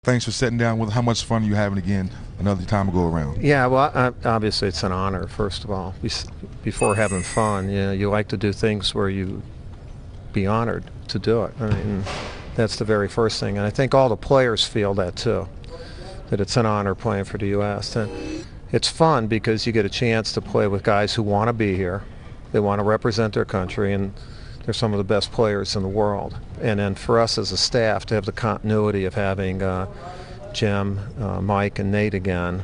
thanks for sitting down with. How much fun are you having again another time to go around? Yeah, well, obviously it's an honor, first of all. Before having fun, you like to do things where you be honored to do it. I mean, that's the very first thing. And I think all the players feel that too, that it's an honor playing for the U.S. And it's fun because you get a chance to play with guys who want to be here. They want to represent their country, and they're some of the best players in the world. And then for us as a staff to have the continuity of having Jim, Mike, and Nate again,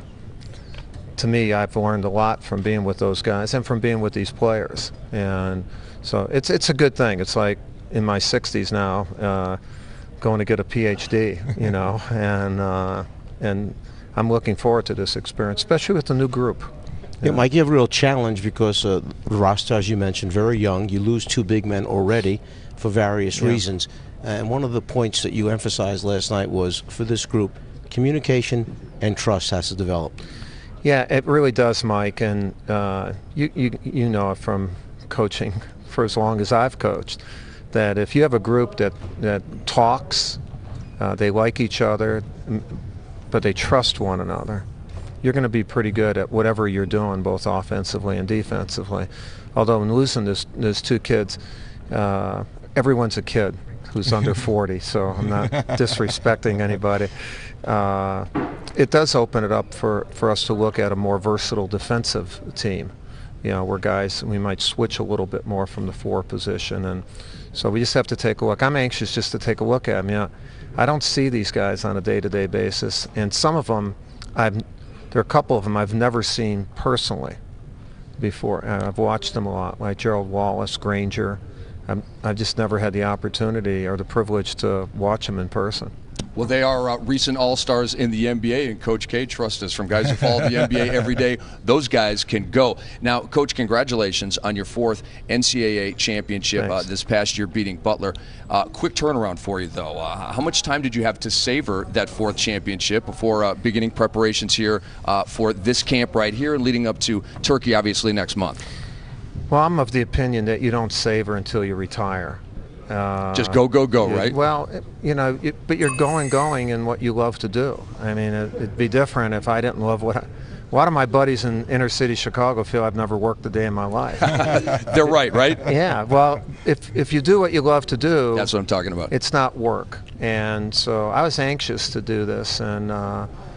to me, I've learned a lot from being with those guys and from being with these players. And so it's a good thing. It's like in my 60s now, going to get a PhD, you know, and I'm looking forward to this experience, especially with the new group. Yeah, Mike, you have a real challenge because the roster, as you mentioned, very young. You lose two big men already for various reasons. And one of the points that you emphasized last night was, for this group, communication and trust has to develop. Yeah, it really does, Mike. And you know it from coaching for as long as I've coached, that if you have a group that talks, they like each other, but they trust one another, you're going to be pretty good at whatever you're doing, both offensively and defensively. Although in losing those two kids, everyone's a kid who's under 40, so I'm not disrespecting anybody. It does open it up for us to look at a more versatile defensive team. You know, where guys, we might switch a little bit more from the 4 position, and so we just have to take a look. I'm anxious just to take a look at them. You know, I don't see these guys on a day-to-day basis, and some of them there are a couple of them I've never seen personally before. I've watched them a lot, like Gerald Wallace, Granger. I've just never had the opportunity or the privilege to watch them in person. Well, they are recent All-Stars in the NBA, and Coach K, trust us, from guys who follow the NBA every day, those guys can go. Now, Coach, congratulations on your 4th NCAA championship this past year, beating Butler. Quick turnaround for you, though. How much time did you have to savor that 4th championship before beginning preparations here for this camp right here and leading up to Turkey, obviously, next month? Well, I'm of the opinion that you don't savor until you retire. Just go, right? Well, you know, but you're going in what you love to do. I mean, it'd be different if I didn't love what a lot of my buddies in inner city Chicago feel I've never worked a day in my life. They're right? Yeah, well, if you do what you love to do, that's what I'm talking about. It's not work. And so I was anxious to do this, and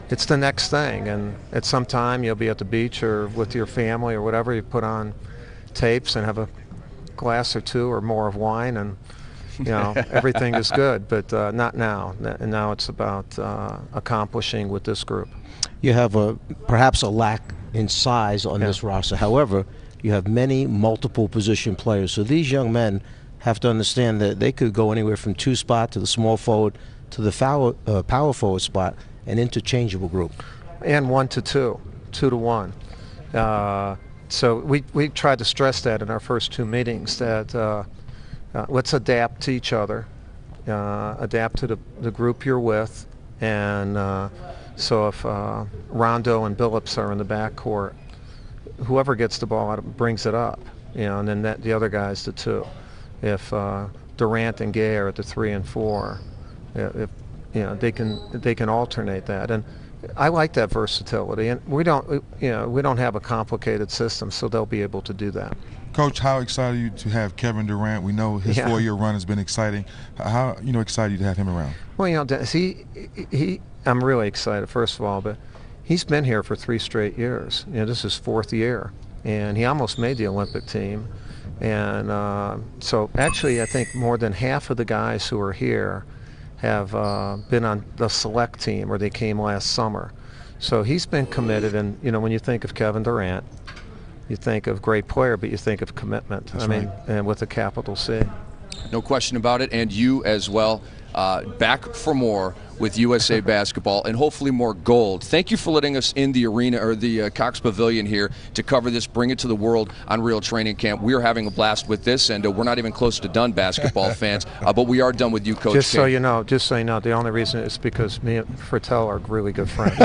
it's the next thing. And at some time you'll be at the beach or with your family or whatever, you put on tapes and have a glass or 2 or more of wine, and you know, everything is good, but not now. And now it's about accomplishing with this group. You have perhaps a lack in size on this roster. However, you have many multiple position players. So these young men have to understand that they could go anywhere from 2 spot to the small forward to the power forward spot, an interchangeable group. And 1 to 2, 2 to 1. So we tried to stress that in our first 2 meetings, that let's adapt to each other, adapt to the group you're with, and so if Rondo and Billups are in the backcourt, whoever gets the ball out brings it up, you know, and then the other guy's the 2. If Durant and Gay are at the 3 and 4, if you know, they can alternate that, and I like that versatility. And we don't have a complicated system, so they'll be able to do that. Coach, how excited are you to have Kevin Durant? We know his 4-year run has been exciting. How excited are you to have him around? Well, you know, I'm really excited, first of all, but he's been here for 3 straight years. You know, this is his 4th year, and he almost made the Olympic team. And so actually I think more than half of the guys who are here have been on the select team, or they came last summer. So he's been committed, and you know, when you think of Kevin Durant, you think of great player, but you think of commitment. That's right. And with a capital C. No question about it, and you as well. Back for more with USA Basketball and hopefully more gold. Thank you for letting us in the arena, or the Cox Pavilion here, to cover this, bring it to the world on Real Training Camp. We're having a blast with this, and we're not even close to done, basketball fans, but we are done with you, Coach K. Just so you know, the only reason is because me and Fratello are really good friends.